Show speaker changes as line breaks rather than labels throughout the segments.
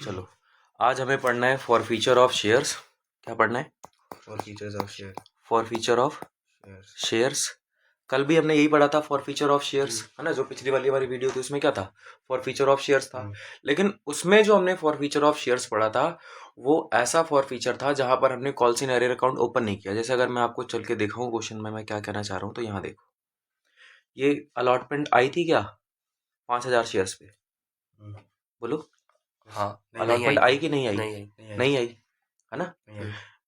चलो आज हमें पढ़ना है फॉर फीचर ऑफ शेयर्स। क्या पढ़ना है?
For features of share.
For feature of shares. कल भी हमने यही पढ़ा था फॉर फीचर ऑफ शेयर्स, है ना। जो पिछली वाली हमारी वीडियो थी उसमें क्या था? फॉर फीचर ऑफ शेयर्स था। लेकिन उसमें जो हमने फॉर फीचर ऑफ शेयर्स पढ़ा था वो ऐसा फॉर फीचर था जहां पर हमने calls in arrear account open नहीं किया। जैसे अगर मैं आपको चल के दिखाऊं क्वेश्चन में मैं क्या कहना चाह रहा हूँ, तो यहाँ देखो ये अलॉटमेंट आई थी क्या 5,000 शेयर्स पे? बोलो।
हाँ,
अलॉटमेंट आई कि नहीं आई? नहीं आई, है ना।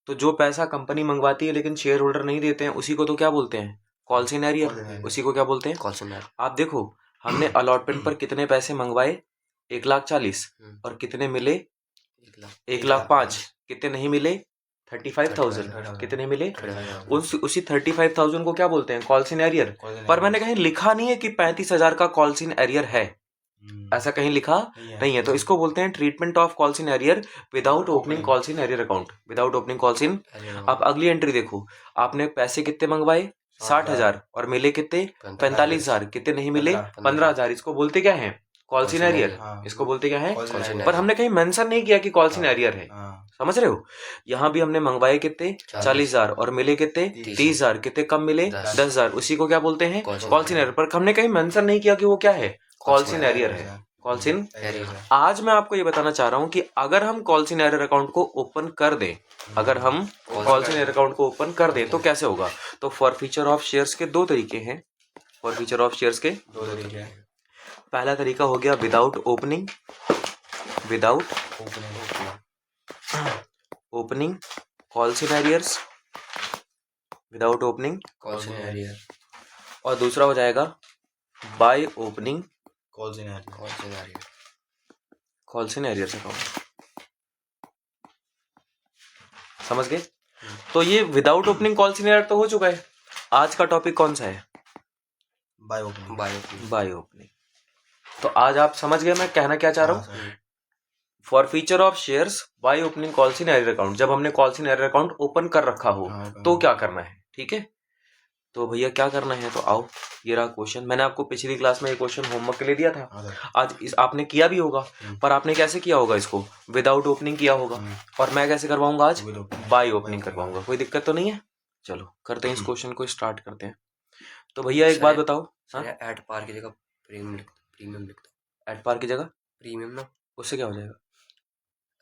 तो जो पैसा कंपनी मंगवाती है लेकिन शेयर होल्डर नहीं देते हैं उसी को तो क्या बोलते हैं? Calls in arrear. उसी को क्या बोलते हैं?
Calls in arrear.
आप देखो हमने अलॉटमेंट पर कितने पैसे मंगवाए? 1,40,000। और कितने मिले? 1,05,000। कितने नहीं मिले? 35,000। कितने मिले? उसी 35,000 को क्या बोलते हैं? Calls in arrear. पर मैंने कहीं लिखा नहीं है कि 35,000 का कॉल्स इन एरियर है, ऐसा कहीं लिखा नहीं है। तो इसको बोलते हैं treatment of calls in arrear without opening calls in arrear account. Without opening calls in. अब अगली एंट्री देखो, आपने पैसे कितने मंगवाए? 60,000 और मिले कितने? 45,000। कितने नहीं मिले? 15,000। इसको बोलते क्या है? Calls in arrear. इसको बोलते क्या है? पर हमने कहीं मेंशन नहीं किया कि कॉल्स इन एरियर है, समझ रहे हो। यहाँ भी हमने मंगवाए कितने? 40,000 और मिले कितने? 30,000। कितने कम मिले? 10,000। उसी को क्या बोलते हैं? Calls in arrear. पर हमने कहीं मेंशन नहीं किया कि वो क्या है? कॉल्स इन एरियर है। Calls in arrear. आज मैं आपको ये बताना चाह रहा हूं कि अगर हम कॉल्स इन एरियर अकाउंट को ओपन कर दें, अगर हम कॉल्स इन एरियर अकाउंट को ओपन कर दें तो कैसे होगा। तो फॉर फीचर ऑफ शेयर्स के दो तरीके हैं। फॉर फीचर ऑफ शेयर्स के दो तरीके हैं। पहला तरीका हो गया without opening. Without opening calls in arrears. Without opening
calls in arrear.
और दूसरा हो जाएगा by opening
calls in arrear.
Calls in arrears account. समझ गए? तो ये without opening calls in arrear तो हो चुका है। आज का टॉपिक कौन सा है?
By opening.
By opening. तो आज आप समझ गए मैं कहना क्या चाह रहा हूँ। For feature of shares by opening calls in arrear account. जब हमने calls in arrear account open कर रखा हो तो क्या करना है, ठीक है। तो भैया क्या करना है, तो आओ ये रहा क्वेश्चन। मैंने आपको पिछली क्लास में ये क्वेश्चन होमवर्क के लिए दिया था। आज इस आपने किया भी होगा, पर आपने कैसे किया होगा? इसको विदाउट ओपनिंग किया होगा। और मैं कैसे करवाऊंगा आज? बाय ओपनिंग करवाऊंगा। कोई दिक्कत तो नहीं है। चलो करते हैं इस क्वेश्चन को, स्टार्ट करते हैं। तो भैया एक बात बताओ,
एट पार की जगह प्रीमियम लिख दो।
एट पार की जगह
प्रीमियम ना,
उससे क्या हो जाएगा?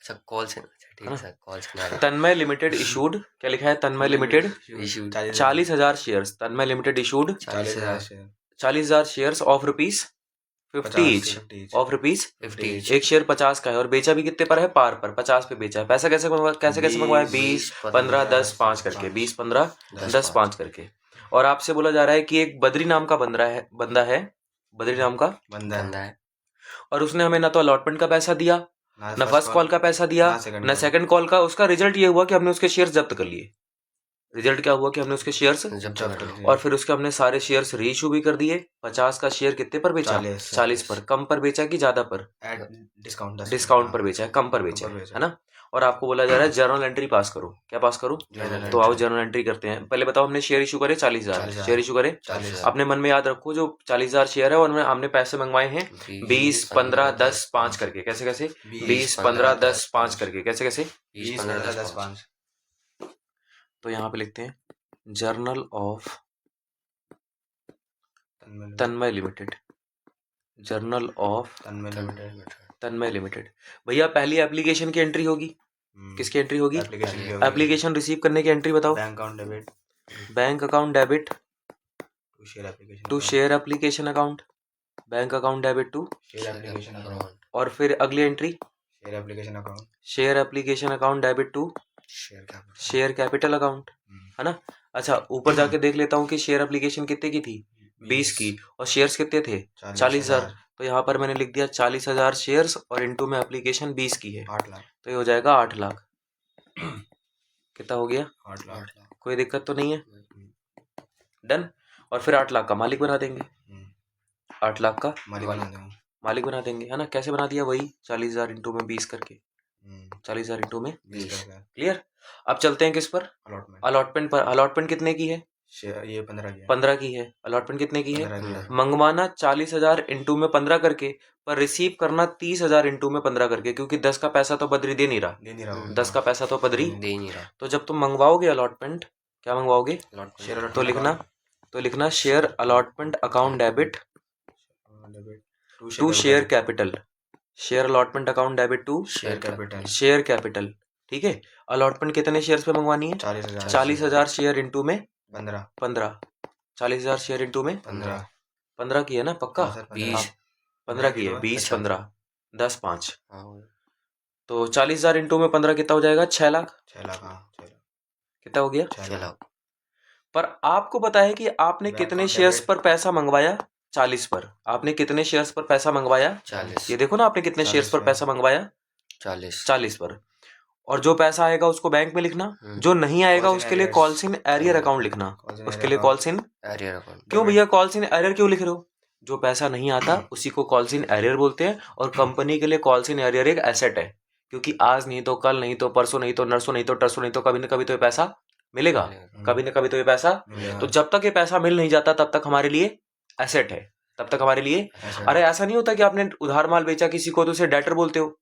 अच्छा कॉल्स इन, ठीक है sir. Calls in
Tanmay limited issued. क्या लिखा है? Tanmay limited
issued
40,000 shares. Tanmay limited issued 40,000 shares of rupees 50 each. Of rupees 50। एक शेयर 50 का है और बेचा भी कितने पर है? पार पर 50 पे बेचा है। पैसा कैसे मंगवाया? 20, 15, 10, 5 करके। 20, 15, 10, 5 करके। और आपसे बोला जा रहा है कि एक बद्री नाम का बंदा है। बद्री नाम का
बंदा है
और उसने हमें ना तो अलॉटमेंट का पैसा दिया, ना फर्स्ट कॉल का पैसा दिया, ना सेकंड कॉल का। उसका रिजल्ट ये हुआ कि हमने उसके शेयर्स जब्त कर लिए। रिजल्ट क्या हुआ कि हमने उसके शेयर्स जब्त कर लिए। और फिर उसके हमने सारे शेयर्स रीइश्यू भी कर दिए। 50 का शेयर कितने पर बेचा? 40 पर। कम पर बेचा कि ज्यादा पर? डिस्काउंट पर बेचा है, कम पर बेचा है ना। और आपको बोला जा रहा है जर्नल एंट्री पास करो। क्या पास करो? तो आओ जर्नल एंट्री करते हैं। पहले बताओ, हमने शेयर इशू करे 40,000 शेयर इशू करे। अपने मन में याद रखो जो 40,000 शेयर है और हमने पैसे मंगवाए हैं 20, 15, 10, 5 करके। कैसे कैसे? 20, 15, 10, 5 करके। कैसे कैसे?
20, 15, 10, 5।
तो यहाँ पे लिखते हैं journal of Tanmay limited. Journal of Tanmay limited. भैया पहली एप्लीकेशन की एंट्री होगी। किसकी एंट्री होगी? एप्लीकेशन रिसीव करने की एंट्री बताओ। Bank account debit to share application account. Bank account debit to और फिर अगली entry share application account debit to share capital account, है ना। अच्छा ऊपर जाके देख लेता हूँ कि शेयर एप्लीकेशन कितने की थी? 20 की। और शेयर्स कितने थे? 40,000। तो यहाँ पर मैंने लिख दिया 40,000 शेयर्स और इनटू में एप्लीकेशन 20 की है,
8 लाख।
तो ये हो जाएगा 8 लाख। कितना हो गया? 8 लाख। कोई दिक्कत तो नहीं है? डन। और फिर 8 लाख का मालिक बना देंगे। 8 लाख का मालिक बना देंगे, है ना। कैसे बना दिया? वही 40,000 इंटू में 20 करके। 40,000 इंटू में 20। क्लियर। अब चलते हैं किस पर? अलॉटमेंट पर। अलॉटमेंट कितने की है?
ये 15 की है।
15 की है। अलॉटमेंट कितने की है?
15 की है।
मंगवाना 40,000 इंटू में 15 करके, पर रिसीव करना 30,000 इंटू में 15 करके, क्योंकि 10 का पैसा तो बद्री दे नहीं रहा।
दे नहीं रहा हूँ।
10 का पैसा तो बद्री
दे ही नहीं रहा।
तो जब तुम मंगवाओगे अलॉटमेंट, क्या मंगवाओगे?
allotment
तो लिखना share allotment account debit to share capital. Share allotment account debit to
share capital.
Share capital. ठीक है। अलॉटमेंट कितने शेयर्स पे मंगवानी है?
40,000।
40,000 शेयर इंटू में
15
40,000 शेयर इंटू में
15
15 की है ना पक्का?
हाँ सर,
20
15 की है। 20
अच्छा।
15 10 5
हाँ
तो 40,000 इंटू में 15 कितना हो जाएगा? 6 लाख।
6 लाख। हाँ 6 लाख।
कितना हो गया?
6
चलो
लाख।
पर आपको पता है कि आपने
बैंक
कितने
अकाउंट
शेयर्स
डेबिट।
पर पैसा मंगवाया? 40 पर। आपने कितने शेयर्स पर पैसा मंगवाया?
40
ये देखो ना, आपने कितने
40
शेयर्स पर
पर।
पैसा मंगवाया?
40
40 पर। और जो पैसा आएगा उसको बैंक में लिखना,
हम्म।
जो नहीं आएगा
Calls in
उसके लिए
arrears।
Calls in arrear account लिखना।
Calls in
उसके लिए
arrear
calls in
arrear account
क्यों
Debit।
भैया कॉल्स इन एरियर क्यों लिख रहे हो? जो पैसा नहीं आता उसी को कॉल्स इन एरियर बोलते हैं, और कंपनी के लिए कॉल्स इन एरियर एक एसेट है, क्योंकि आज नहीं तो कल, नहीं तो परसों, नहीं तो नरसों, नहीं तो तरसों, नहीं तो कभी न कभी तो ये पैसा मिलेगा। कभी न कभी तो ये पैसा
मिलेगा।
तो जब तक ये पैसा मिल नहीं जाता तब तक हमारे लिए एसेट है, तब तक हमारे लिए।
ऐसा
अरे ऐसा नहीं होता कि आपने उधार माल बेचा किसी को तो उसे डेटर बोलते हो,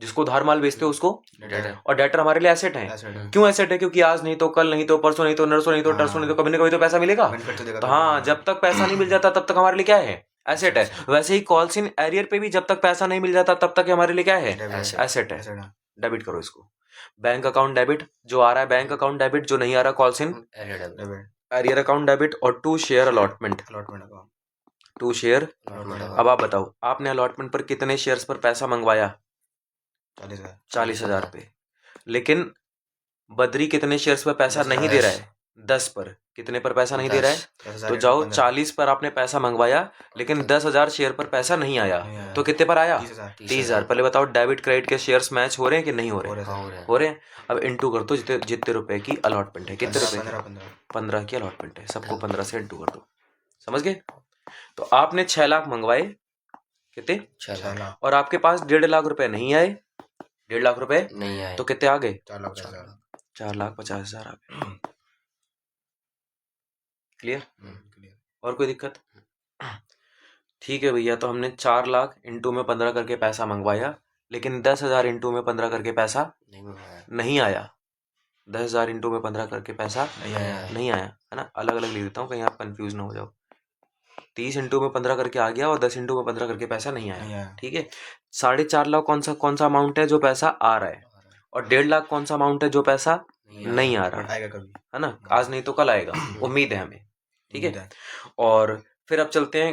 जिसको उधार माल बेचते हो उसको,
डेटर।
और डेटर हमारे लिए एसेट है।
ऐसा है।
क्यों एसेट है? क्योंकि आज नहीं तो कल, नहीं तो परसों, नहीं तो नरसों, नहीं तो तरसों, नहीं तो कभी न कभी तो पैसा मिलेगा।
बेनिफिट तो देगा
तो हाँ, जब तक पैसा नहीं मिल जाता तब तक हमारे लिए क्या है? एसेट है। वैसे ही कॉल्स इन एरियर पे भी जब तक पैसा नहीं मिल जाता तब तक हमारे लिए क्या है?
Debit।
एसेट है।
ऐसा है।
डेबिट करो इसको। बैंक अकाउंट डेबिट, जो आ रहा है बैंक अकाउंट डेबिट, जो नहीं आ रहा calls in
arrear
debit.
Arrear account debit, और to share allotment
allotment account.
To share.
allotment
अब आप बताओ, आपने अलॉटमेंट पर कितने शेयर्स पर पैसा मंगवाया?
40,000।
40,000 पे। लेकिन बद्री कितने शेयर्स पर पैसा
10
नहीं दे रहा है? 10 पर। कितने पर पैसा नहीं दे रहा है?
10,000
तो
into
जाओ
15।
40 पर आपने पैसा मंगवाया, लेकिन 10,000 शेयर पर पैसा नहीं आया,
नहीं आया।
तो कितने पर आया?
30,000।
30,000। पहले बताओ, डेबिट क्रेडिट के शेयर्स मैच हो रहे हैं कि नहीं हो रहे?
हो रहे
हाँ,
हैं।
हो रहा है।
हो रहे हैं। अब इंटू कर दो जितने जितने रुपए की अलॉटमेंट है। कितने रुपए?
15
15 की अलॉटमेंट है, सबको 15 से इंटू कर दो। समझ गए? तो आपने 6 लाख मंगवाए, कितने?
6
6 लाख।
और आपके पास 1.5 लाख रुपए नहीं आए। 1.5 लाख रुपए
नहीं आए
तो कितने आ गए?
4 लाख 50,000।
4,50,000 आ गए। क्लियर?
क्लियर।
और कोई दिक्कत? ठीक है भैया, तो हमने 4 लाख इंटू में 15 करके पैसा मंगवाया, लेकिन 10,000 इंटू में 15 करके पैसा
नहीं मंगाया
नहीं आया। 10,000 इंटू में 15 करके पैसा
नहीं आया।
नहीं आया, है ना? अलग अलग लिख देता हूँ कहीं आप कंफ्यूज ना हो जाओ। 30 इंटू में 15 करके आ गया, और 10 इंटू में 15 करके पैसा नहीं
नहीं
आया।
आया।
ठीक है। 4.5 लाख कौन सा अमाउंट है जो पैसा आ रहा है, और 1.5 लाख कौन सा अमाउंट है जो पैसा नहीं आ
बट
रहा,
आएगा कभी।
है ना? आज नहीं तो कल आएगा, उम्मीद है हमें। ठीक
उम्मीद
है।
है।
और फिर अब चलते हैं,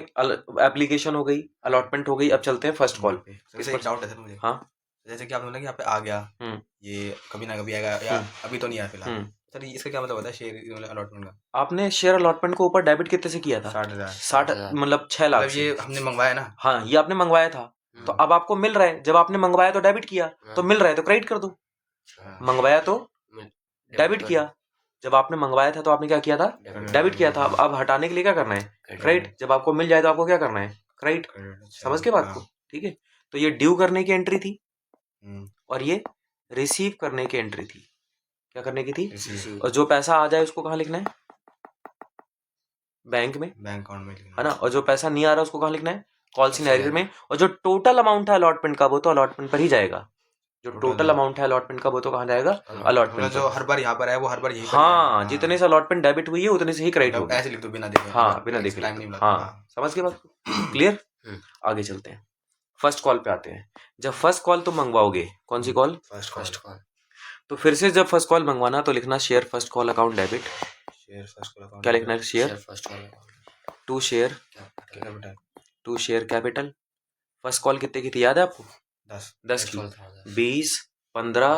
एप्लीकेशन हो गई, अलॉटमेंट हो गई, अब चलते हैं फर्स्ट कॉल पे।
सर, एक डाउट है सर मुझे।
हाँ।
जैसे कि आपने बोला कि यहाँ पे आ गया,
हम्म।
ये कभी ना कभी आएगा, या अभी तो नहीं आया फिलहाल।
हम्म।
सर इसका क्या मतलब होता है शेयर अलॉटमेंट का?
आपने शेयर अलॉटमेंट को ऊपर डेबिट कितने से किया था?
60,000।
60 मतलब 6 लाख
मतलब
से।
ये हमने मंगवाया ना।
हाँ, ये आपने मंगवाया था, तो अब आपको मिल रहा है। जब आपने मंगवाया तो डेबिट किया, तो मिल रहा है तो क्रेडिट कर दो। मंगवाया तो डेबिट किया, जब आपने मंगवाया था तो आपने क्या किया था? डेबिट किया था। अब हटाने के लिए क्या करना है? क्रेडिट। जब आपको मिल जाए तो आपको क्या करना है? क्रेडिट। समझ के बात को? ठीक है। तो ये ड्यू करने की एंट्री थी, और ये रिसीव करने की एंट्री थी। क्या करने की थी? और जो पैसा आ जाए उसको कहाँ लिखना है? बैंक में,
बैंक अकाउंट में लिखना
है ना? और जो पैसा नहीं आ रहा उसको कहाँ लिखना है? कॉल्स इन एरियर में। और जो टोटल अमाउंट है अलॉटमेंट का वो तो अलॉटमेंट पर ही जाएगा। जो टोटल अमाउंट है अलॉटमेंट का वो तो कहाँ जाएगा? अलॉटमेंट।
जो हर बार यहाँ पर है वो हर बार यही
हाँ, जितने से अलॉटमेंट डेबिट हुई है उतने से ही क्रेडिट होगा।
ऐसे लिख दो बिना देखे।
हाँ, बिना देखे।
टाइम नहीं लगता।
हाँ, समझ के बात? क्लियर? आगे चलते हैं, फर्स्ट कॉल पे आते हैं। जब फर्स्ट कॉल तुम मंगवाओगे, कौन सी कॉल?
First call.
तो फिर से जब फर्स्ट कॉल मंगवाना तो लिखना share first call account debit.
Share first call account.
क्या लिखना है? Share
first
to share
capital.
To share capital. First call कितने की थी याद है आपको? 10 की। 20 15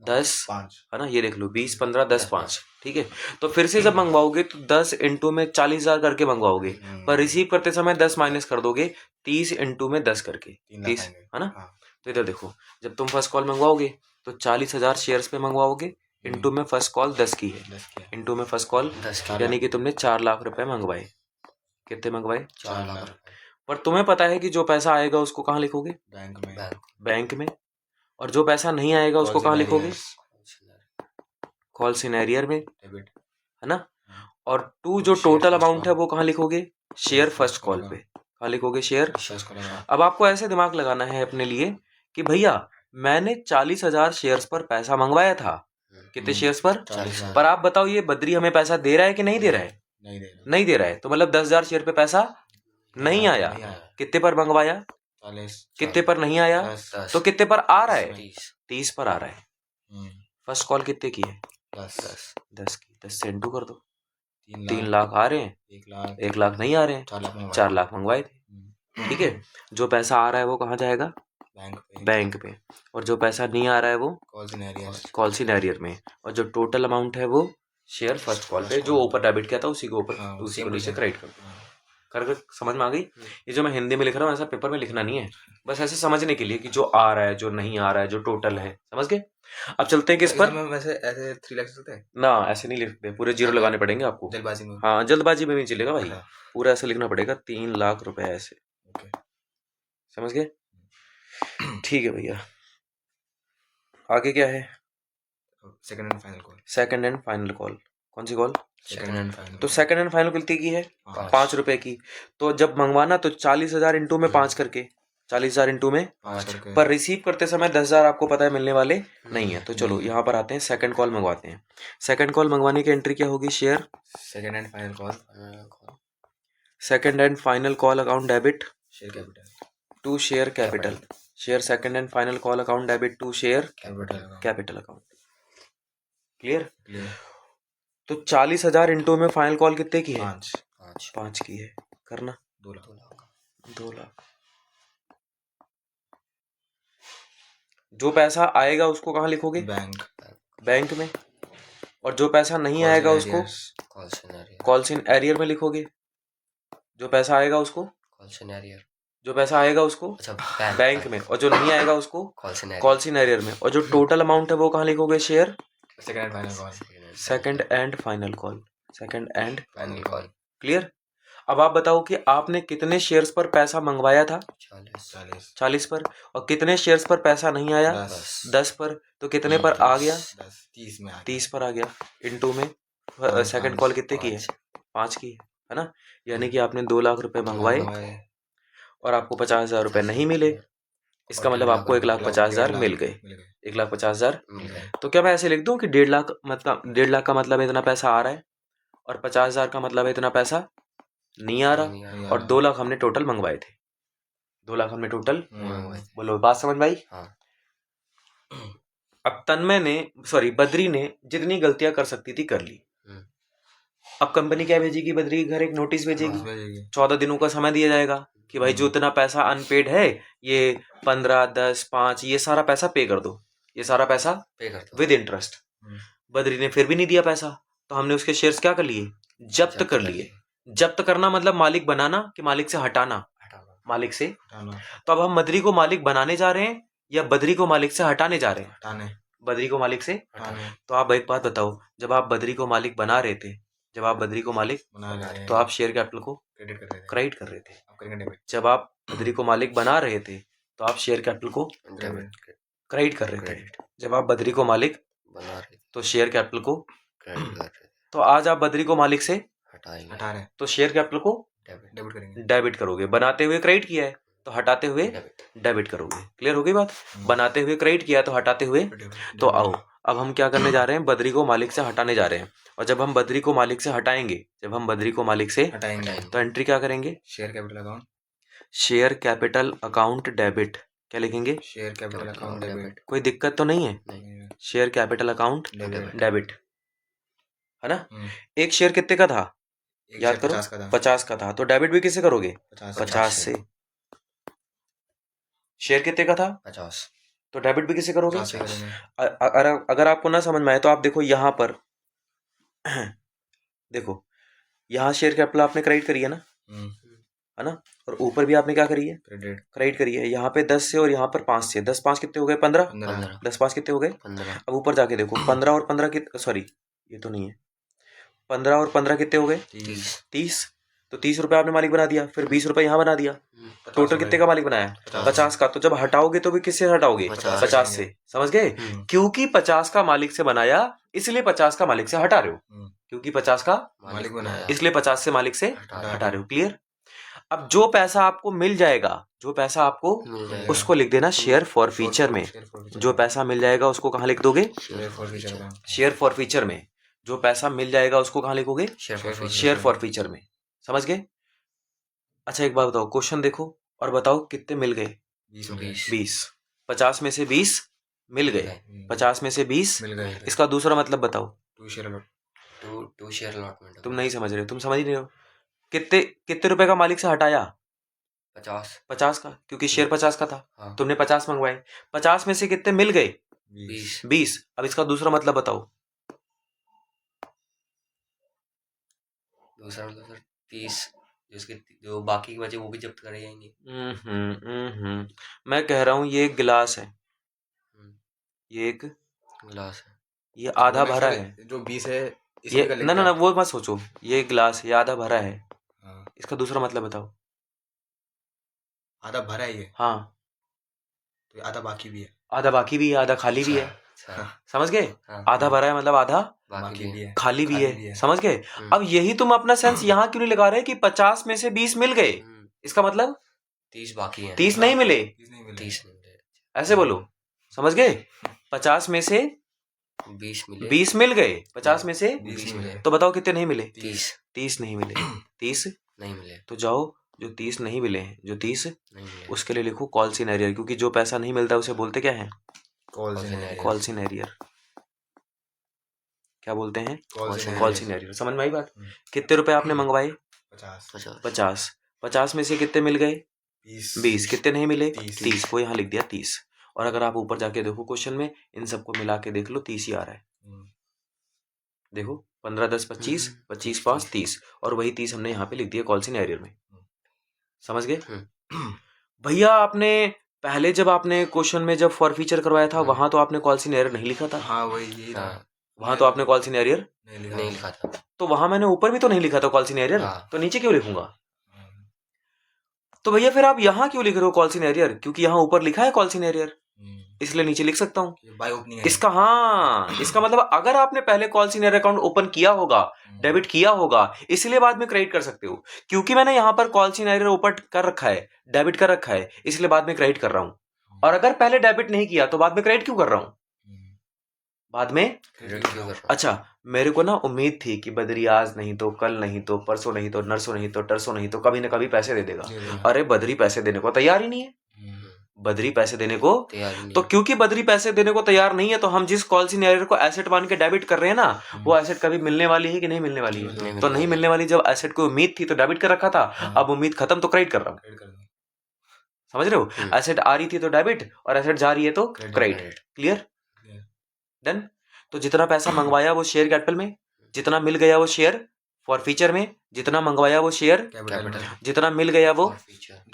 10
5
है ना? ये देख लो, 20 15 10 5। ठीक है। तो फिर से जब मंगवाओगे तो 10 इंटू में 40,000 करके मंगवाओगे, पर रिसीव करते समय 10 माइनस कर दोगे, 30 इंटू में 10 करके 30, है ना? तो इधर देखो, जब तुम फर्स्ट कॉल मंगवाओगे तो 40,000 शेयर्स पे मंगवाओगे, इंटू में फर्स्ट कॉल 10 की है, इंटू में फर्स्ट कॉल 10 की, यानी कि तुमने 4 लाख रुपए मंगवाए। कितने मंगवाए?
4 लाख।
पर तुम्हें पता है कि जो पैसा आएगा उसको कहाँ लिखोगे?
बैंक में।
बैंक में। और जो पैसा नहीं आएगा उसको कहाँ लिखोगे? कॉल्स इन एरियर में,
डेबिट,
है ना? और 2 जो
Share
टोटल
first
अमाउंट है
call.
वो कहाँ लिखोगे? शेयर फर्स्ट कॉल पे। कहाँ लिखोगे? शेयर।
First call account.
अब आपको ऐसे दिमाग लगाना है अपने लिए कि भैया मैंने 40,000 शेयर्स पर पैसा मंगवाया था। कितने शेयर्स पर?
40,000।
पर आप बताओ ये बद्री हमें पैसा दे रहा है कि नहीं दे रहा है?
नहीं दे रहा।
नहीं दे रहा है, तो मतलब 10,000 शेयर पे पैसा नहीं आया।
नहीं आया।
कितने पर मंगवाया?
40।
कितने पर नहीं आया?
10।
तो कितने पर आ रहा है?
30।
30 पर आ रहा है।
हम्म,
फर्स्ट कॉल कितने की है?
10।
10 की। 10 से इंटू कर दो।
3
3 लाख आ रहे हैं,
1 लाख
1 लाख नहीं आ रहे हैं,
4 लाख मंगवाए।
4 लाख मंगवाए थे। ठीक है, जो पैसा आ रहा है वो कहाँ जाएगा?
बैंक पे।
बैंक पे। और जो पैसा नहीं आ रहा है वो
calls in arrears.
Call in arrear में। और जो टोटल अमाउंट है वो शेयर फर्स्ट कॉल पे, जो ऊपर डेबिट किया था उसी के ऊपर
हाँ,
उसी को
same
नीचे
to
क्रेडिट कर
same।
दो। कर समझ में आ गई? ये जो मैं हिंदी में लिख रहा हूँ ऐसा पेपर में लिखना नहीं है, बस ऐसे समझने के लिए कि जो आ रहा है, जो नहीं आ रहा है, जो टोटल है। समझ गए? अब चलते हैं किस पर।
में वैसे ऐसे 3 लाख सकते हैं
ना, ऐसे नहीं लिखते, पूरे जीरो लगाने पड़ेंगे आपको।
जल्दबाजी में।
हाँ, जल्दबाजी में भी चलेगा भाई,
अच्छा,
पूरा ऐसे लिखना पड़ेगा। 3 लाख रुपए ऐसे।
ओके।
समझ गए? ठीक है भैया, आगे क्या है?
Second and final call.
Second and final call. कौन सी कॉल?
Second and final.
तो सेकंड एंड फाइनल कितने की है?
5
₹5 की। तो जब मंगवाना तो 40,000 इंटू में 5 करके, 40,000 इंटू में।
करके।
पर रिसीव करते समय 10,000 आपको पता है मिलने वाले नहीं है। तो चलो यहाँ पर आते हैं, सेकंड कॉल मंगवाते हैं। सेकंड कॉल मंगवाने की एंट्री क्या होगी? Share
second and final call.
Second and final call account debit
share capital
to share capital. Share second and final call account debit to share capital account. Clear? तो 40,000 into में final call कितने की है? 5 की है। करना
2 लाख।
2 लाख। जो पैसा आएगा उसको कहाँ लिखोगे? बैंक में। और जो पैसा नहीं आएगा उसको कॉल्स इन एरियर में लिखोगे। जो पैसा आएगा उसको जो पैसा आएगा उसको बैंक में, और जो नहीं आएगा उसको कॉल्स इन एरियर में। और जो टोटल अमाउंट है वो कहाँ लिखोगे? Share
second and final call.
Second and final call. Second and
final call.
Clear? अब आप बताओ कि आपने कितने शेयर्स पर पैसा मंगवाया था? 40 पर। और कितने शेयर्स पर पैसा नहीं आया? 10 पर। तो कितने पर आ गया? 30 पर आ गया। इंटू में सेकंड कॉल कितने की है? 5 की है ना? यानी कि आपने 2 लाख रुपए मंगवाए और आपको 50,000 रुपए नहीं मिले। इसका मतलब आपको 1,50,000 मिल गए। 1,50,000। तो क्या मैं ऐसे लिख दूं कि 1.5 लाख मतलब 1.5 लाख का मतलब इतना पैसा आ रहा है और 50,000 का मतलब इतना पैसा नहीं आ रहा, और 2 लाख हमने टोटल मंगवाए थे। 2 लाख हमने टोटल बोलो, बात समझ में आई? अब तन्मय ने बद्री ने जितनी गलतियां कर सकती थी कर ली। अब कंपनी क्या भेजेगी? बद्री के घर एक नोटिस भेजेगी। 14 दिनों का समय दिया जाएगा कि भाई जो इतना पैसा अनपेड है ये 15, 10, 5 ये सारा पैसा पे कर दो। ये सारा पैसा विद इंटरेस्ट। बद्री ने फिर भी नहीं दिया पैसा, तो हमने उसके शेयर्स क्या कर लिए? जब्त कर लिए। जब्त करना मतलब मालिक बनाना कि मालिक से हटाना? मालिक से। तो अब हम बद्री को मालिक बनाने जा रहे हैं या बद्री को मालिक से हटाने जा रहे हैं? बद्री को मालिक से। तो आप एक बात बताओ, जब आप बद्री को मालिक बना रहे थे, जब आप बद्री को मालिक तो आप शेयर कैपिटल को क्रेडिट कर रहे थे। जब आप बद्री को मालिक बना रहे थे तो आप शेयर कैपिटल को क्रेडिट कर रहे थे। जब आप बद्री को मालिक तो शेयर कैपिटल को तो आज आप बद्री को मालिक से
हटा रहे
तो शेयर कैपिटल को डेबिट करोगे। बनाते हुए क्रेडिट किया है तो हटाते हुए डेबिट करोगे। क्लियर हो गई बात? बनाते हुए क्रेडिट किया तो हटाते हुए। तो आओ अब हम क्या करने जा रहे हैं? बद्री को मालिक से हटाने जा रहे हैं। और जब हम बद्री को मालिक से हटाएंगे तो एंट्री क्या करेंगे? Share capital account debit. क्या लिखेंगे?
Share capital account debit.
कोई दिक्कत तो नहीं है? शेयर कैपिटल अकाउंट डेबिट है ना? एक शेयर कितने का था? याद करो, 50 का था। तो डेबिट भी किससे करोगे? 50 से। शेयर कितने का था? 50। तो डेबिट भी किससे करोगे? अगर आपको ना समझ में आए तो आप देखो यहाँ पर देखो, यहाँ शेयर कैपिटल आपने क्रेडिट करी है ना, है ना? और ऊपर भी आपने क्या करी है? क्रेडिट करी है। यहाँ पे 10 से और यहाँ पर 5 से। 10 5 कितने हो गए? 15। 10 5 कितने हो गए? 15। अब ऊपर जाके देखो, 15 और 15 कितने, सॉरी ये तो नहीं है, 15 और 15 कितने हो गए? 30। तो 30 रुपए आपने मालिक बना दिया, फिर 20 रुपए यहाँ बना दिया। टोटल कितने का मालिक बनाया? 50 का। तो जब हटाओगे तो भी किससे हटाओगे? 50 से। समझ गए? क्योंकि 50 का मालिक से बनाया इसलिए 50 का मालिक से हटा रहे हो। क्योंकि 50 का
मालिक बनाया।
इसलिए 50 से मालिक से
हटा
हटा रहे हो। क्लियर। अब जो पैसा आपको मिल जाएगा, जो पैसा आपको,
मिल जाएगा।
उसको लिख देना शेयर फॉर फीचर में। जो पैसा मिल जाएगा उसको कहाँ लिख दोगे?
शेयर फॉर फीचर का।
शेयर फॉर फीचर में। जो पैसा मिल जाएगा उसको कहाँ लिखोगे? शेयर फॉर फीचर में। समझ गए? अच्छा एक बात बताओ, क्वेश्चन देखो और बताओ कितने मिल गए? 20। 50 में से 20 मिल गए। 50 में से 20
मिल गए।
इसका दूसरा मतलब बताओ।
To share
allotment.
तुम नहीं समझ रहे हो, तुम समझ ही नहीं हो। कितने रुपए का मालिक से हटाया? 50 का, क्योंकि शेयर 50 का था।
हाँ।
तुमने 50 मंगवाए, 50 में से कितने मिल गए? 20। अब इसका दूसरा मतलब बताओ।
दूसरा मतलब सर 30, जो बाकी के बचे वो भी जब्त करे जाएंगे।
मैं कह रहा हूँ ये एक गिलास है, ये एक
गिलास है,
ये आधा भरा है।
जो 20 है
ये ना वो मत सोचो, ये गिलास ये आधा भरा है।
हाँ।
इसका दूसरा मतलब बताओ।
आधा भरा है ये।
हाँ,
तो आधा बाकी भी है।
आधा बाकी भी है, आधा खाली भी है। समझ गए? आधा भरा है मतलब आधा
बाकी भी है,
खाली भी है। समझ गए? अब यही तुम अपना सेंस यहाँ क्यों नहीं लगा रहे कि 50 में से 20 मिल गए? इसका मतलब
30 बाकी है।
30 नहीं मिले,
30 नहीं मिले।
ऐसे बोलो। समझ गए? 50 में से
20 मिले।
20 मिल गए, 50 में से
20 मिले।
तो बताओ कितने नहीं मिले?
30
नहीं मिले। 30
नहीं मिले।
तो जाओ, जो 30 नहीं मिले हैं, जो 30
नहीं मिले,
उसके लिए लिखो कॉल्स इन एरियर, क्योंकि जो पैसा नहीं मिलता उसे बोलते क्या है? Calls in arrear. क्या बोलते हैं? Calls in arrear. समझ में आई बात? कितने रुपए आपने मंगवाए? 50। 50 में से कितने मिल गए? 20। कितने नहीं मिले? 30 को यहाँ लिख दिया 30। और अगर आप ऊपर जाके देखो क्वेश्चन में, इन सबको मिला के देख लो 30 ही आ रहा है। देखो 15 10 25, 25 5 30, और वही 30 हमने यहाँ पे लिख दिया कॉल्स इन एरियर में। समझ गए? भैया आपने पहले जब आपने क्वेश्चन में जब फॉर फीचर करवाया था वहां तो आपने कॉल्स इन एरियर नहीं लिखा था।
हाँ वही
वहां तो आपने कॉल्स इन एरियर
नहीं लिखा था।
तो वहां मैंने ऊपर भी तो नहीं लिखा था कॉल्स इन एरियर, तो नीचे क्यों लिखूंगा? तो भैया फिर आप यहाँ क्यों लिख रहे हो कॉल्स इन एरियर? क्योंकि यहाँ ऊपर लिखा है कॉल्स इन एरियर, इसलिए नीचे लिख सकता हूँ। इसका इसका मतलब अगर आपने पहले calls in arrear account open किया होगा, डेबिट किया होगा, इसलिए बाद में क्रेडिट कर सकते हो। क्योंकि मैंने यहाँ पर कॉल्स इन एरियर ओपन कर रखा है, डेबिट कर रखा है, इसलिए बाद में क्रेडिट कर रहा हूँ। और अगर पहले डेबिट नहीं किया तो बाद में क्रेडिट क्यों कर रहा हूँ? बाद में अच्छा, मेरे को ना उम्मीद थी कि बद्री आज नहीं तो कल नहीं तो परसों नहीं तो नरसों नहीं तो टरसों नहीं तो कभी ना कभी पैसे दे देगा। अरे बद्री पैसे देने को तैयार ही नहीं है। बद्री पैसे देने को तो क्योंकि बद्री पैसे देने को तैयार नहीं है, तो हम जिस कॉल्स इन एरियर को एसेट मान के डेबिट कर रहे हैं ना, वो एसेट कभी मिलने वाली है कि नहीं मिलने वाली है? तो नहीं मिलने वाली। जब एसेट को उम्मीद थी तो डेबिट कर रखा था, अब उम्मीद खत्म तो क्रेडिट कर रहा हूँ। समझ रहे हो? एसेट आ रही थी तो डेबिट, और एसेट जा रही है तो क्रेडिट। क्लियर? डन। तो जितना पैसा मंगवाया वो शेयर कैपिटल में, जितना मिल गया वो शेयर फॉर फीचर में, जितना मंगवाया वो शेयर कैपिटल, जितना मिल गया वो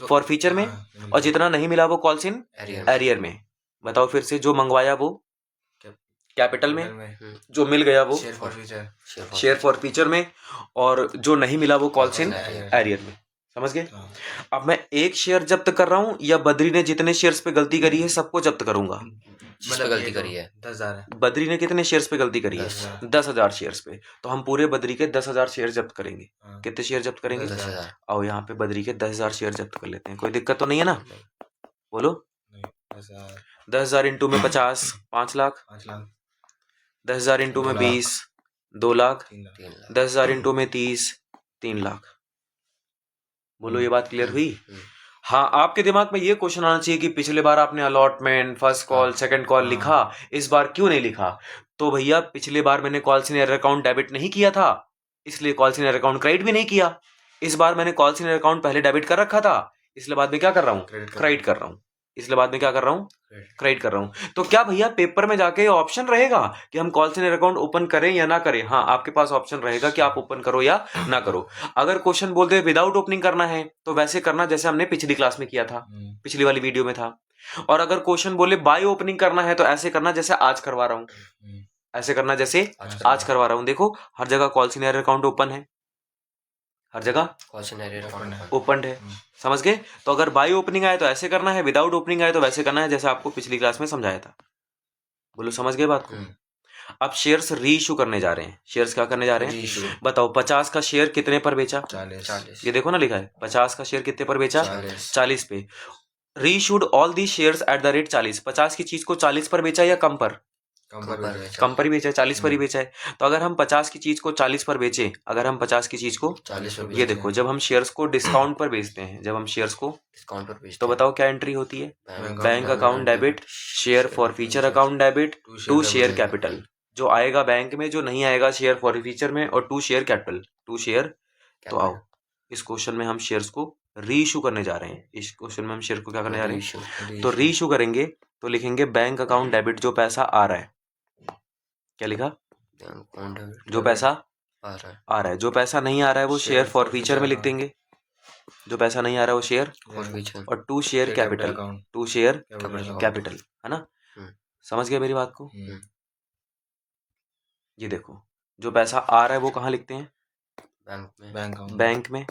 फॉर फीचर में, और जितना नहीं मिला वो कॉल्स इन एरियर में। बताओ फिर से, जो मंगवाया वो कैपिटल में, जो मिल गया वो शेयर फॉर फीचर में, और जो नहीं मिला वो कॉल्स इन एरियर में। समझ गए? अब मैं एक शेयर जब्त कर रहा हूं या बद्री ने जितने शेयर्स पे गलती करी है सबको जब्त करूंगा?
मतलब गलती करी है
10,000।
बद्री ने कितने शेयर्स पे गलती करी है? 10,000 शेयर्स पे। तो हम पूरे बद्री के 10,000 शेयर जब्त करेंगे। कितने शेयर जब्त करेंगे?
10,000।
आओ यहाँ पे बद्री के 10,000 शेयर जब्त कर लेते हैं। कोई दिक्कत तो नहीं है ना? बोलो। 10,000 इंटू में 50 5 लाख, 10,000 इंटू में 20 2 लाख, 10,000 इंटू में 30 3 लाख। बोलो ये बात क्लियर हुई? हाँ, आपके दिमाग में ये क्वेश्चन आना चाहिए कि पिछले बार आपने allotment, first call, second call लिखा, इस बार क्यों नहीं लिखा? तो भैया पिछले बार मैंने calls in arrear account debit नहीं किया था, इसलिए calls in arrear account credit भी नहीं किया। इस बार मैंने कॉल्स इन एरियर अकाउंट पहले डेबिट कर रखा था, इसलिए बाद में क्या कर रहा हूँ? क्रेडिट कर रहा हूँ। इसलिए बाद में क्या कर रहा हूँ? क्रेडिट कर रहा हूँ। तो क्या भैया पेपर में जाके ऑप्शन रहेगा कि हम calls in arrear account open करें या ना करें? हाँ, आपके पास ऑप्शन रहेगा कि आप ओपन करो या ना करो। अगर क्वेश्चन बोलते विदाउट ओपनिंग करना है तो वैसे करना जैसे हमने पिछली क्लास में किया था, पिछली वाली वीडियो में था। और अगर क्वेश्चन बोले बाय ओपनिंग करना है तो ऐसे करना जैसे आज करवा रहा हूँ, ऐसे करना जैसे आज करवा रहा हूँ। देखो हर जगह calls in arrear account open है, हर जगह ओपन है। समझ गए? तो अगर बाय ओपनिंग आए तो ऐसे करना है, विदाउट ओपनिंग आए तो वैसे करना है जैसे आपको पिछली क्लास में समझाया था। बोलो समझ गए बात को? अब शेयर्स री इशू करने जा रहे हैं। शेयर्स क्या करने जा रहे हैं?
Reissue।
बताओ 50 का शेयर कितने पर बेचा?
40।
ये देखो ना लिखा है 50 का शेयर कितने पर बेचा?
40।
40 पे। री issued all the shares at the rate 40। 50 की चीज को 40 पर बेचा या कम पर?
कम पर बेचा।
कम पर ही बेचा है, 40 पर ही बेचा है। तो अगर हम 50 की चीज को 40 पर बेचे, अगर हम 50 की चीज को
40 पर
ये देखो, जब हम शेयर्स को डिस्काउंट पर बेचते हैं, जब हम शेयर्स को
डिस्काउंट पर बेचते
तो
हैं।
बताओ क्या एंट्री होती है?
Bank
bank account debit, share forfeiture account debit, to share capital. जो आएगा बैंक में, जो नहीं आएगा शेयर फॉर फ्यूचर में, और to share capital, to share. तो आओ इस क्वेश्चन में हम शेयर्स को री इशू करने जा रहे हैं। इस क्वेश्चन में हम शेयर को क्या करने जा रहे हैं? तो री इशू करेंगे तो लिखेंगे बैंक अकाउंट डेबिट, जो पैसा आ रहा है। क्या लिखा? जो पैसा
आ रहा है।
आ रहा है। जो पैसा नहीं आ रहा है वो शेयर फॉर फ्यूचर में लिख देंगे। जो पैसा नहीं आ रहा है वो शेयर,
फॉर फ्यूचर
और to share capital, to share
capital.
Capital, है ना? समझ गए मेरी बात को? ये देखो, जो पैसा आ रहा है वो कहाँ लिखते हैं?
बैंक में।
बैंक में।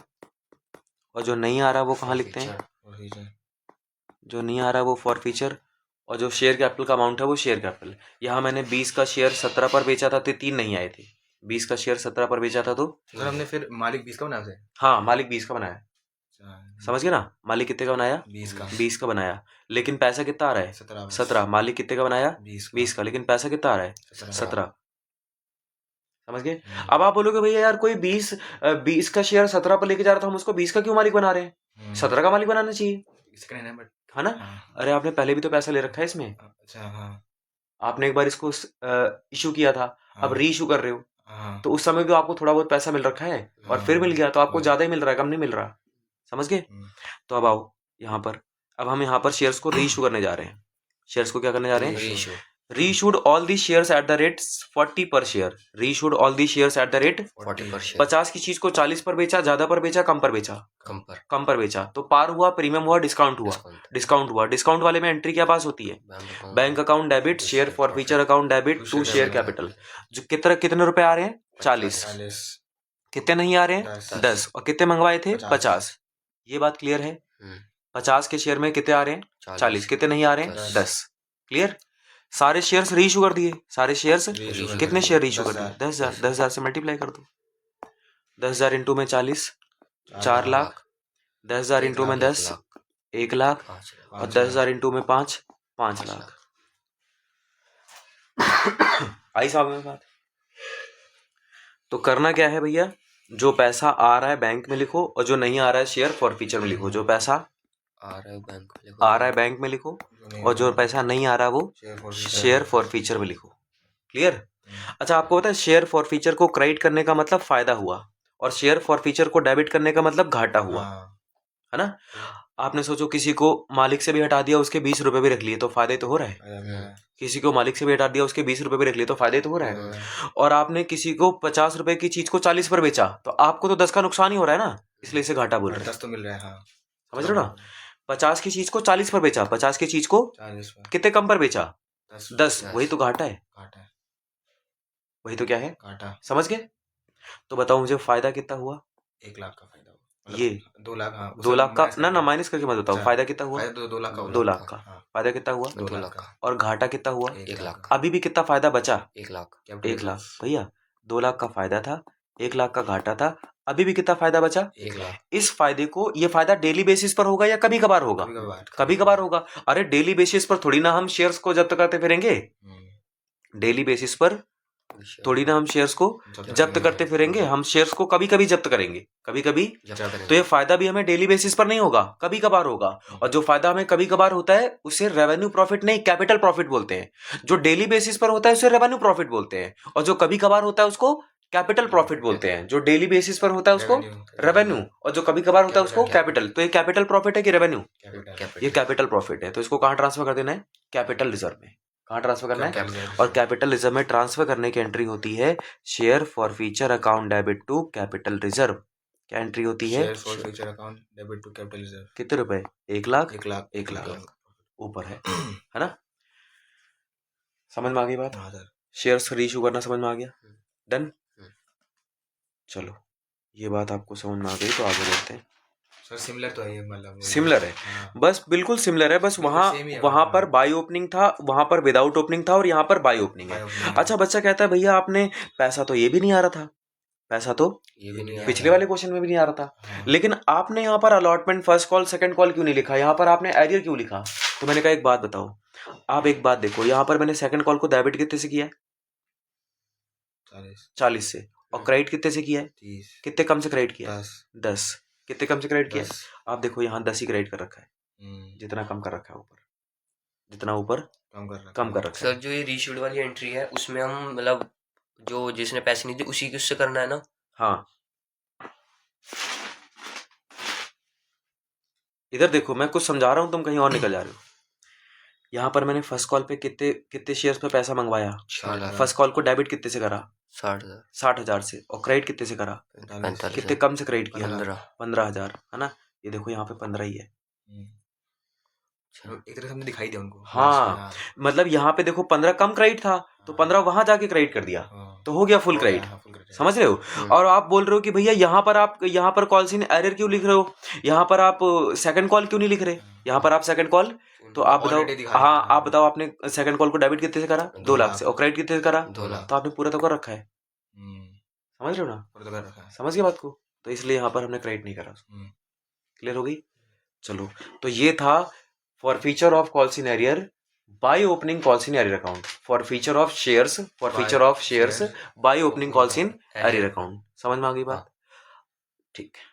और जो नहीं आ रहा वो कहाँ लिखते हैं? जो नहीं आ रहा वो फॉर फ्यूचर। और जो शेयर कैपिटल का अमाउंट है वो शेयर कैपिटल। यहाँ मैंने 20 का शेयर 17 पर बेचा था तो 3 नहीं आए थे। 20 का शेयर 17 पर बेचा था तो
सर हमने फिर मालिक 20 का बनाया उसे।
हाँ, मालिक 20 का बनाया। समझ गए ना? मालिक कितने का बनाया?
20
का बनाया। लेकिन पैसा कितना आ रहा है? 17। मालिक कितने का बनाया? 20 का। लेकिन पैसा कितना आ रहा है? 17। समझ गए? अब आप बोलोगे भैया यार कोई 20 का शेयर 17 पर लेके जा रहा था, हम उसको 20 का क्यों मालिक बना रहे हैं? 17 का मालिक बनाना चाहिए, है ना? अरे आपने पहले भी तो पैसा ले रखा है इसमें।
अच्छा हाँ।
आपने एक बार इसको इशू किया था, अब री इशू कर रहे हो,
हाँ।
तो उस समय भी आपको थोड़ा बहुत पैसा मिल रखा है और फिर मिल गया तो आपको ज्यादा ही मिल रहा है, कम नहीं मिल रहा। समझ गए? तो अब आओ यहाँ पर, अब हम यहाँ पर शेयर्स को री इशू करने जा रहे हैं। शेयर्स को क्या करने जा रहे हैं? री issued all the shares at the rate 40 पर शेयर। री issued all the shares at the rate
40 पर शेयर।
50 की चीज को 40 पर बेचा, ज्यादा पर बेचा, कम पर बेचा? कम पर बेचा। तो पार हुआ, प्रीमियम हुआ, डिस्काउंट हुआ? डिस्काउंट हुआ। डिस्काउंट वाले में एंट्री क्या पास होती है? Bank account debit, share forfeiture account debit, to share capital. जो कितने रुपए आ रहे हैं? 40। कितने नहीं आ रहे हैं? 10। और कितने मंगवाए थे? 50। ये बात क्लियर है? 50 के शेयर में कितने आ रहे हैं? 40। कितने नहीं आ रहे हैं? 10। क्लियर? सारे शेयर्स री इशू कर दिए। सारे शेयर्स कितने शेयर री इशू कर दिए? 10,000। 10,000 से मल्टीप्लाई कर दो। 10,000 इंटू में 40, 4 लाख। 10,000 इंटू में 10, 1 लाख। और 10,000 इंटू में 5, 5 लाख। आई साहब में बात? तो करना क्या है भैया? जो पैसा आ रहा है बैंक में लिखो, और जो नहीं आ रहा है शेयर फॉर फ्यूचर में लिखो। जो पैसा
आ रहा है बैंक में लिखो,
और जो पैसा नहीं आ रहा वो शेयर फॉर फ्यूचर में लिखो। क्लियर? अच्छा, आपको पता है शेयर फॉर फ्यूचर को क्रेडिट करने का मतलब फायदा हुआ, और शेयर फॉर फ्यूचर को डेबिट करने का मतलब घाटा हुआ, है ना? आपने सोचो किसी को मालिक से भी हटा दिया, उसके 20 रुपए भी रख लिए तो फायदे तो हो रहा है। किसी को मालिक से भी हटा दिया, उसके 20 रुपए भी रख लिए तो फायदे तो हो रहा है। और आपने किसी को 50 रुपए की चीज को 40 पर बेचा तो आपको तो 10 का नुकसान ही हो रहा है ना, इसलिए इसे घाटा बोल रहे हैं।
10 तो मिल रहा है। हाँ।
समझ रहे हो ना? 50 की चीज को 40 पर बेचा, 50 की चीज को
40 पर।
कितने कम पर बेचा? 10।
10।
वही तो घाटा है। वही तो क्या है?
घाटा।
समझ गए? तो बताओ मुझे फायदा कितना हुआ?
1 लाख का फायदा हुआ।
ये
2 लाख। हाँ,
2 लाख का ना माइनस करके मत बताओ। फायदा कितना हुआ?
2 लाख का।
2 लाख का। फायदा कितना हुआ?
2 लाख का।
और घाटा कितना हुआ?
1 लाख।
अभी भी कितना फायदा बचा?
1 लाख।
1 लाख। भैया 2 लाख का फायदा था, 1 लाख का घाटा था, अभी भी कितना फायदा बचा?
1 लाख।
इस फायदे को, ये फायदा डेली बेसिस पर होगा या कभी कभार होगा? कभी कभार होगा। अरे डेली बेसिस पर थोड़ी ना हम शेयर्स को जब्त करते फिरेंगे। डेली बेसिस पर थोड़ी ना हम शेयर्स को जब्त करते फिरेंगे। हम शेयर्स को कभी कभी जब्त करेंगे, कभी कभी। तो ये फायदा भी हमें डेली बेसिस पर नहीं होगा, कभी कभार होगा। और जो फायदा हमें कभी कभार होता है उसे रेवेन्यू प्रॉफिट नहीं, कैपिटल प्रॉफिट बोलते हैं। जो डेली बेसिस पर होता है उसे रेवेन्यू प्रॉफिट बोलते हैं, और जो कभी कभार होता है उसको कैपिटल प्रॉफिट बोलते हैं। जो डेली बेसिस पर होता है उसको रेवेन्यू, और जो कभी कभार होता है उसको कैपिटल। तो ये कैपिटल प्रॉफिट है कि रेवेन्यू? ये कैपिटल प्रॉफिट है। तो इसको कहाँ ट्रांसफर कर देना है? कैपिटल रिजर्व में। कहाँ ट्रांसफर करना है? और कैपिटल रिजर्व में ट्रांसफर करने की एंट्री होती है share forfeiture account debit to capital reserve. क्या एंट्री होती है?
Share forfeiture account debit to capital reserve.
कितने रुपए? 1 लाख।
1 लाख
ऊपर है ना? समझ में आ गई बात?
हाँ सर।
शेयर्स रीइश्यू करना समझ में आ गया? डन। चलो, ये बात आपको समझ में आ गई तो आगे बढ़ते हैं।
सर सिमिलर तो है ये, मतलब
सिमिलर है,
हाँ,
बस बिल्कुल सिमिलर है, बस
बिल्कुल
वहाँ
same ही है
वहाँ
वहाँ।
पर बाई ओपनिंग था, वहाँ पर विदाउट ओपनिंग था और यहाँ पर बाई ओपनिंग है।
बाई opening है।
अच्छा, बच्चा कहता है भैया आपने पैसा तो ये भी नहीं आ रहा था, पैसा तो
ये भी नहीं आ
पिछले
रहा।
वाले क्वेश्चन में भी नहीं आ रहा था,
हाँ।
लेकिन आपने यहाँ पर allotment first call second call क्यों नहीं लिखा, यहाँ पर आपने एरियर क्यों लिखा? तो मैंने कहा एक बात बताओ, आप एक बात देखो, यहाँ पर मैंने सेकंड कॉल को डेबिट कितने से किया है? 40 से, और क्रेडिट कितने से किया है?
30,
कितने कम से क्रेडिट किया है?
10,
10। कितने कम से क्रेडिट किया है?
10।
आप देखो यहाँ 10 ही क्रेडिट कर रखा है, जितना कम कर रखा है ऊपर, जितना ऊपर
कम कर रखा
कम कर रखा है।
सर जो ये रीशूड वाली एंट्री है उसमें हम मतलब जो जिसने पैसे नहीं दिए उसी के उससे करना है ना?
हाँ, इधर देखो मैं कुछ समझा रहा हूँ, तुम कहीं और निकल जा रहे हो। यहाँ पर मैंने फर्स्ट कॉल पे कितने कितने शेयर्स पे पैसा मंगवाया?
60,000,
फर्स्ट कॉल को डेबिट कितने से करा?
60,000,
60,000 से, और क्रेडिट कितने से करा?
45।
कितने कम से क्रेडिट किया?
15।
15,000, है ना? ये देखो यहाँ पे 15 ही है।
एक तरह से हमने दिखाई दिया उनको।
हाँ, मतलब यहाँ पे देखो 15 कम क्रेडिट था, तो 15 वहां जाके क्रेडिट कर दिया, तो हो गया फुल क्रेडिट। समझ रहे हो? और आप बोल रहे हो कि भैया यहाँ पर कॉल सीन एरर क्यों लिख रहे हो, यहाँ पर आप सेकंड कॉल क्यों नहीं लिख रहे? यहाँ पर आप सेकंड कॉल, तो आप बताओ,
Already दिखा
हाँ
दिया।
आप बताओ, आपने सेकंड कॉल को डेबिट कितने से करा? 2 लाख से, और क्रेडिट कितने से करा?
2 लाख।
तो आपने पूरा तो कर रखा है। समझ रहे हो ना? समझ गए बात को? तो इसलिए यहाँ पर हमने क्रेडिट नहीं करा। क्लियर हो गई? चलो, तो ये था forfeiture of call in arrear by opening call in arrear account, forfeiture of shares, forfeiture of shares by opening call in arrear account. समझ में आ गई बात? ठीक है।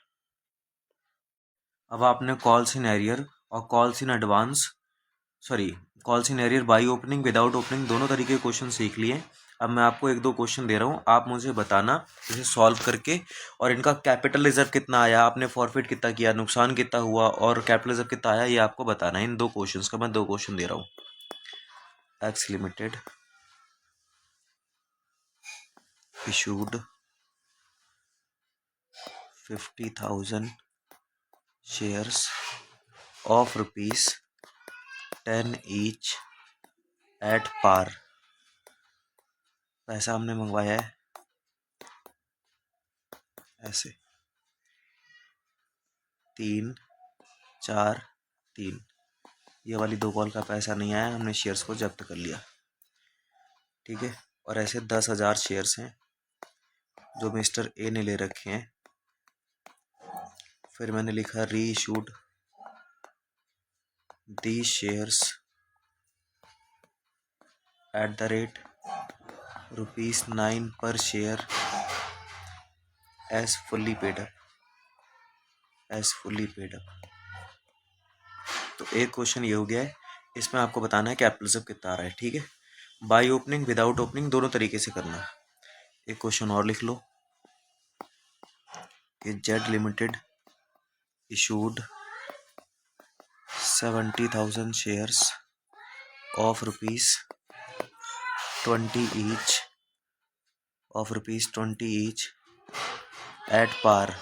अब आपने कॉल सीन एरियर और call in advance, sorry call in arrear by opening without opening दोनों तरीके के क्वेश्चन सीख लिए। अब मैं आपको एक दो क्वेश्चन दे रहा हूँ, आप मुझे बताना इसे सॉल्व करके, और इनका कैपिटल रिजर्व कितना आया, आपने फॉरफिट कितना किया, नुकसान कितना हुआ, और कैपिटल रिजर्व कितना आया, ये आपको बताना है। इन दो क्वेश्चंस का मैं दो क्वेश्चन दे रहा हूँ। X limited issued 50,000 shares of ₹10 each at par. पैसा हमने मंगवाया है ऐसे 3, 4, 3। ये वाली 2 कॉल का पैसा नहीं आया, हमने शेयर्स को जब्त कर लिया, ठीक है। और ऐसे 10,000 शेयर्स हैं जो मिस्टर ए ने ले रखे हैं। फिर मैंने लिखा reissued the shares at the rate ₹9 per share as fully paid up, as fully paid up. तो एक क्वेश्चन ये हो गया है, इसमें आपको बताना है कैपिटल रिजर्व कितना आ रहा है, ठीक है। बाय ओपनिंग विदाउट ओपनिंग दोनों तरीके से करना है। एक क्वेश्चन और लिख लो कि Z limited issued 70,000 shares of ₹20 each at par,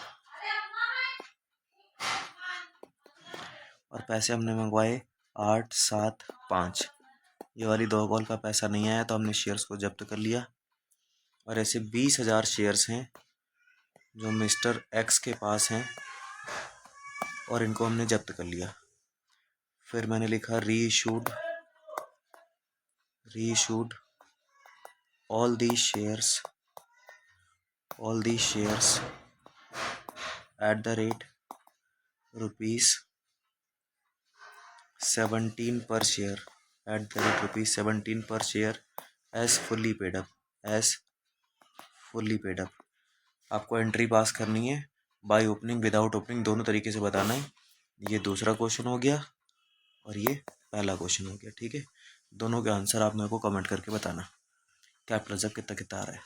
और पैसे हमने मंगवाए 8, 7, 5। ये वाली 2 कॉल का पैसा नहीं आया, तो हमने शेयर्स को जब्त कर लिया। और ऐसे 20,000 शेयर्स हैं जो मिस्टर एक्स के पास हैं, और इनको हमने जब्त कर लिया। फिर मैंने लिखा reissued all the shares at the rate ₹17 per share, at the rate ₹17 per share as fully paid up. आपको एंट्री पास करनी है, बाय ओपनिंग विदाउट ओपनिंग दोनों तरीके से बताना है। ये दूसरा क्वेश्चन हो गया और ये पहला क्वेश्चन हो गया, ठीक है। दोनों के आंसर आप मेरे को कमेंट करके बताना, कैपिटल रिजर्व कितना कितना आ रहा है।